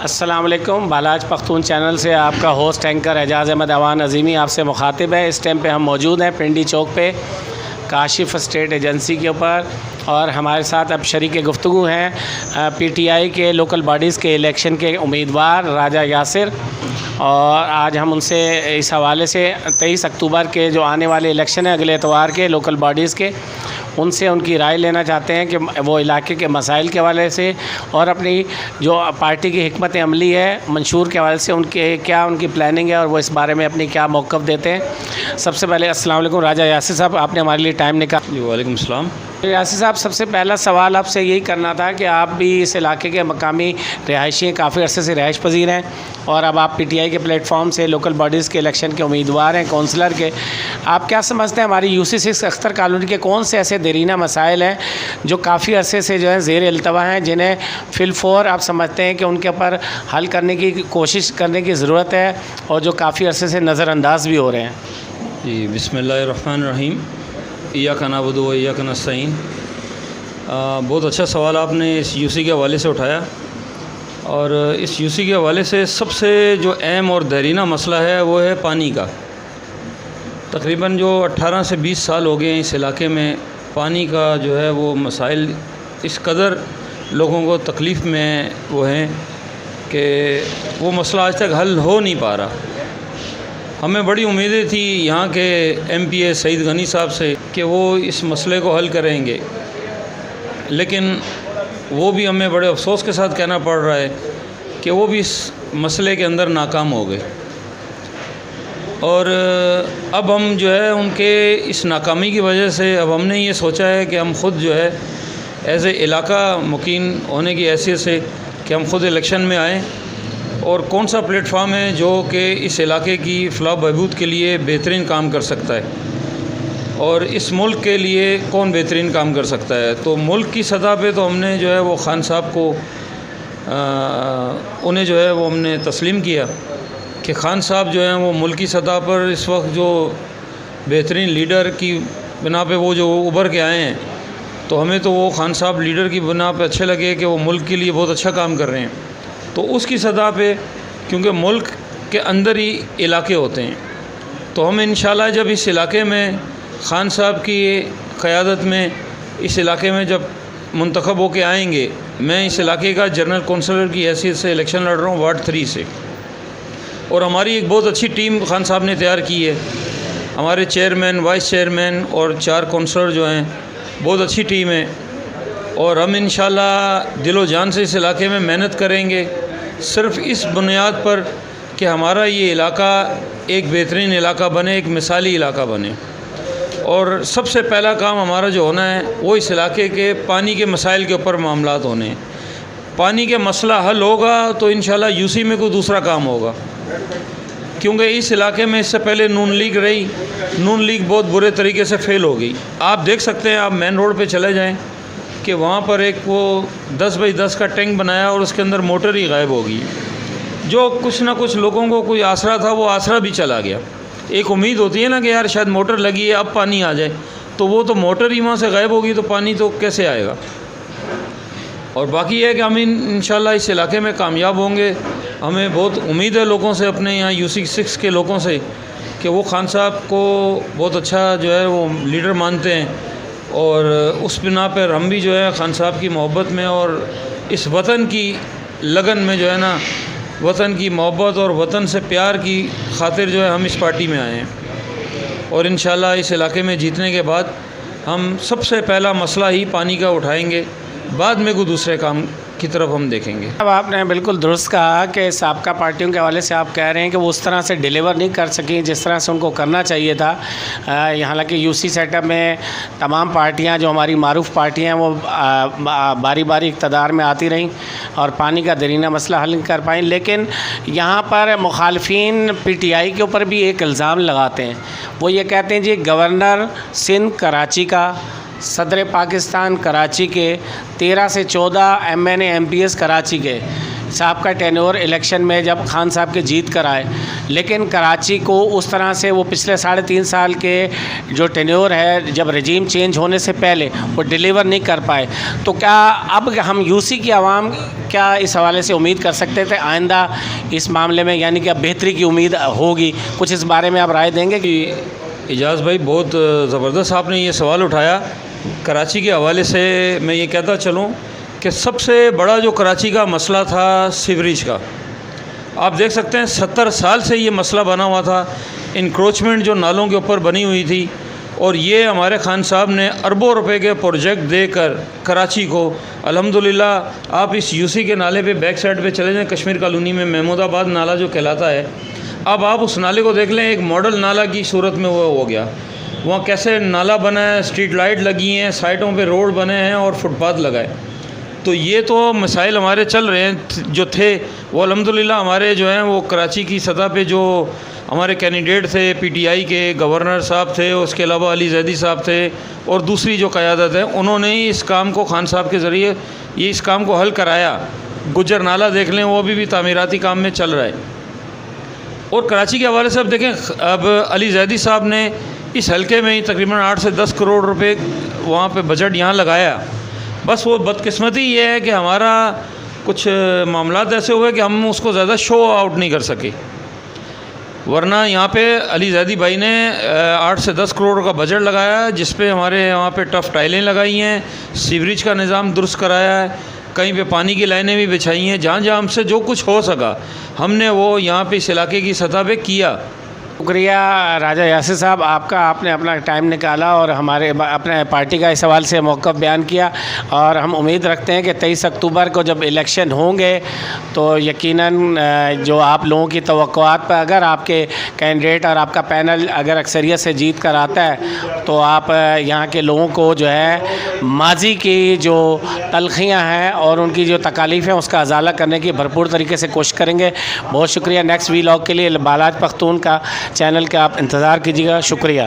अस्सलाम वालेकुम। बालाज पख्तून चैनल से आपका होस्ट एंकर एजाज़ अहमद अवान अज़ीमी आपसे मुखातिब है। इस टाइम पे हम मौजूद हैं पिंडी चौक पे काशिफ़ स्टेट एजेंसी के ऊपर, और हमारे साथ अब शरीक गुफ्तगू हैं पीटीआई के लोकल बॉडीज़ के इलेक्शन के उम्मीदवार राजा यासिर। और आज हम उनसे इस हवाले से 23 अक्टूबर के जो आने वाले इलेक्शन है अगले एतवार के लोकल बॉडीज़ के, उनसे उनकी राय लेना चाहते हैं कि वो इलाके के मसाइल के हवाले से और अपनी जो पार्टी की हिकमत अमली है मंशूर के हवाले से उनकी प्लानिंग है और वो इस बारे में अपनी क्या मौक़िफ़ देते हैं। सबसे पहले अस्सलाम वालेकुम राजा यासिर साहब, आपने हमारे लिए टाइम निकाला। वालेकुम सलाम। यासिर साहब, सबसे पहला सवाल आपसे यही करना था कि आप भी इस इलाके के मकामी रिहायशी हैं, काफ़ी अरसे से रिहाइश पजीर हैं, और अब आप पीटीआई के प्लेटफॉर्म से लोकल बॉडीज़ के इलेक्शन के उम्मीदवार हैं, कौंसलर के। आप क्या समझते हैं हमारी UC6 अख्तर कॉलोनी के कौन से ऐसे देरीना मसाइल हैं जो काफ़ी अरसे से जो है ज़ेर इल्तवा हैं, जिन्हें फ़िलफ़ौर आप समझते हैं कि उनके ऊपर हल करने की कोशिश करने की ज़रूरत है और जो काफ़ी अरसे से नज़रअंदाज भी हो रहे हैं? जी, बिस्मिल्लाहिर्रहमानिर्रहीम। इय्याका नअबुदु व इय्याका नस्तईन। बहुत अच्छा सवाल आपने इस UC के हवाले से उठाया, और इस UC के हवाले से सबसे जो अहम और देरीना मसला है वो है पानी का। तकरीबन जो 18 से 20 साल हो गए इस इलाके में पानी का जो है वो मसाइल इस कदर लोगों को तकलीफ़ में वो हैं कि वो मसला आज तक हल हो नहीं पा रहा। हमें बड़ी उम्मीदें थी यहाँ के MPA सईद गनी साहब से कि वो इस मसले को हल करेंगे, लेकिन वो भी हमें बड़े अफसोस के साथ कहना पड़ रहा है कि वो भी इस मसले के अंदर नाकाम हो गए। और अब हम जो है उनके इस नाकामी की वजह से अब हमने ये सोचा है कि हम ख़ुद जो है एज़ ए इलाका मुकीन होने की हैसियत से कि हम ख़ुद इलेक्शन में आएँ, और कौन सा प्लेटफार्म है जो कि इस इलाके की फ़लाह बहबूद के लिए बेहतरीन काम कर सकता है, और इस मुल्क के लिए कौन बेहतरीन काम कर सकता है। तो मुल्क की सतह पे तो हमने जो है वो खान साहब को उन्हें जो है वो हमने तस्लीम किया कि खान साहब जो हैं वो मुल्क की सतह पर इस वक्त जो बेहतरीन लीडर की बिना पे वो जो उभर के आए हैं, तो हमें तो वो खान साहब लीडर की बिना पे अच्छे लगे कि वो मुल्क के लिए बहुत अच्छा काम कर रहे हैं। तो उसकी सतह पे, क्योंकि मुल्क के अंदर ही इलाके होते हैं, तो हम इंशाल्लाह जब इस इलाके में खान साहब की क़यादत में इस इलाके में जब मुंतखब होके आएंगे, मैं इस इलाके का जनरल कौंसलर की हैसियत से इलेक्शन लड़ रहा हूँ वार्ड 3 से, और हमारी एक बहुत अच्छी टीम खान साहब ने तैयार की है। हमारे चेयरमैन, वाइस चेयरमैन और 4 कौंसलर जो हैं, बहुत अच्छी टीम है, और हम इंशाल्लाह दिलो जान से इस इलाके में मेहनत करेंगे, सिर्फ़ इस बुनियाद पर कि हमारा ये इलाका एक बेहतरीन इलाका बने, एक मिसाली इलाका बने। और सबसे पहला काम हमारा जो होना है वो इस इलाके के पानी के मसाइल के ऊपर मामलात होने हैं। पानी के मसला हल होगा तो इंशाल्लाह UC में कोई दूसरा काम होगा, क्योंकि इस इलाके में इससे पहले नून लीग रही, नून लीग बहुत बुरे तरीके से फ़ेल हो गई। आप देख सकते हैं, आप मेन रोड पे चले जाएं कि वहाँ पर एक वो 10 बाई 10 का टैंक बनाया और उसके अंदर मोटर ही गायब हो गई। जो कुछ ना कुछ लोगों को कोई आसरा था वो आसरा भी चला गया। एक उम्मीद होती है ना कि यार शायद मोटर लगी है अब पानी आ जाए, तो वो तो मोटर ही वहाँ से गायब होगी तो पानी तो कैसे आएगा। और बाकी है कि हम इंशाल्लाह इस इलाके में कामयाब होंगे। हमें बहुत उम्मीद है लोगों से, अपने यहाँ UC6 के लोगों से, कि वो खान साहब को बहुत अच्छा जो है वो लीडर मानते हैं, और उस बिना पर हम भी जो है खान साहब की मोहब्बत में और इस वतन की लगन में जो है ना, वतन की मोहब्बत और वतन से प्यार की खातिर जो है हम इस पार्टी में आए हैं। और इंशाल्लाह इस इलाके में जीतने के बाद हम सबसे पहला मसला ही पानी का उठाएंगे, बाद में कोई दूसरे काम की तरफ हम देखेंगे। अब आपने बिल्कुल दुरुस्त कहा कि साबका पार्टियों के हवाले से आप कह रहे हैं कि वो उस तरह से डिलीवर नहीं कर सकी जिस तरह से उनको करना चाहिए था। हालांकि UC सेटअप में तमाम पार्टियां जो हमारी मारूफ पार्टियां हैं वो बारी बारी इक़्तिदार में आती रहीं और पानी का दरीना मसला हल नहीं कर पाई, लेकिन यहाँ पर मुखालफिन PTI के ऊपर भी एक इल्ज़ाम लगाते हैं। वो ये कहते हैं जी गवर्नर सिंध कराची का, सदर पाकिस्तान कराची के, 13 से 14 MNA MPs कराची के, साहब का टेन्योर इलेक्शन में जब खान साहब के जीत कर आए, लेकिन कराची को उस तरह से वो पिछले 3.5 साल के जो टेन्योर है, जब रजीम चेंज होने से पहले वो डिलीवर नहीं कर पाए, तो क्या अब हम यूसी की आवाम क्या इस हवाले से उम्मीद कर सकते थे आइंदा इस मामले में, यानी कि अब बेहतरी की उम्मीद होगी? कुछ इस बारे में आप राय देंगे? कि एजाज़ भाई बहुत ज़बरदस्त आपने ये सवाल उठाया। कराची के हवाले से मैं ये कहता चलूँ कि सबसे बड़ा जो कराची का मसला था सीवरेज का, आप देख सकते हैं 70 साल से ये मसला बना हुआ था, इंक्रोचमेंट जो नालों के ऊपर बनी हुई थी, और ये हमारे खान साहब ने अरबों रुपए के प्रोजेक्ट देकर कराची को, अल्हम्दुलिल्लाह आप इस यूसी के नाले पे बैक साइड पे चले जाएं, कश्मीर कॉलोनी में महमूदाबाद नाला जो कहलाता है, अब आप उस नाले को देख लें, एक मॉडल नाला की सूरत में वो हो गया। वहाँ कैसे नाला बना है, स्ट्रीट लाइट लगी हैं, साइडों पे रोड बने हैं और फुटपाथ लगाए। तो ये तो मसाइल हमारे चल रहे हैं जो थे, वो अल्हम्दुलिल्लाह हमारे जो हैं वो कराची की सतह पे जो हमारे कैंडिडेट थे, पीटीआई के गवर्नर साहब थे, उसके अलावा अली जैदी साहब थे, और दूसरी जो क़यादत है, उन्होंने ही इस काम को खान साहब के ज़रिए ये इस काम को हल कराया। गुज्जर नाला देख लें, वो अभी भी तामीराती काम में चल रहा है। और कराची के हवाले से अब देखें, अब अली जैदी साहब ने इस हलके में ही तकरीबन 8 से 10 करोड़ रुपए वहाँ पे बजट यहाँ लगाया। बस वो बदकिस्मती ये है कि हमारा कुछ मामलात ऐसे हुए कि हम उसको ज़्यादा शो आउट नहीं कर सके, वरना यहाँ पे अली जैदी भाई ने 8 से 10 करोड़ का बजट लगाया, जिस पे हमारे यहाँ पे टफ़ टाइलें लगाई हैं, सीवरेज का निज़ाम दुरुस्त कराया है, कहीं पे पानी की लाइनें भी बिछाई हैं, जहाँ जहाँ हमसे जो कुछ हो सका हमने वो यहाँ पे इस इलाके की सतह पे किया। शुक्रिया राजा यासिर साहब आपका, आपने अपना टाइम निकाला और हमारे अपने पार्टी का इस सवाल से मौक़िफ़ बयान किया, और हम उम्मीद रखते हैं कि 23 अक्टूबर को जब इलेक्शन होंगे तो यकीनन जो आप लोगों की तवक्कुआत पर अगर आपके कैंडिडेट और आपका पैनल अगर अक्सरियत से जीत कर आता है, तो आप यहाँ के लोगों को जो है माजी की जो तलखियाँ हैं और उनकी जो तकालीफ़ हैं उसका अजाला करने की भरपूर तरीके से कोशिश करेंगे। बहुत शुक्रिया। नेक्स्ट वीलॉग के लिए बालाज पख्तून का चैनल का आप इंतज़ार कीजिएगा। शुक्रिया।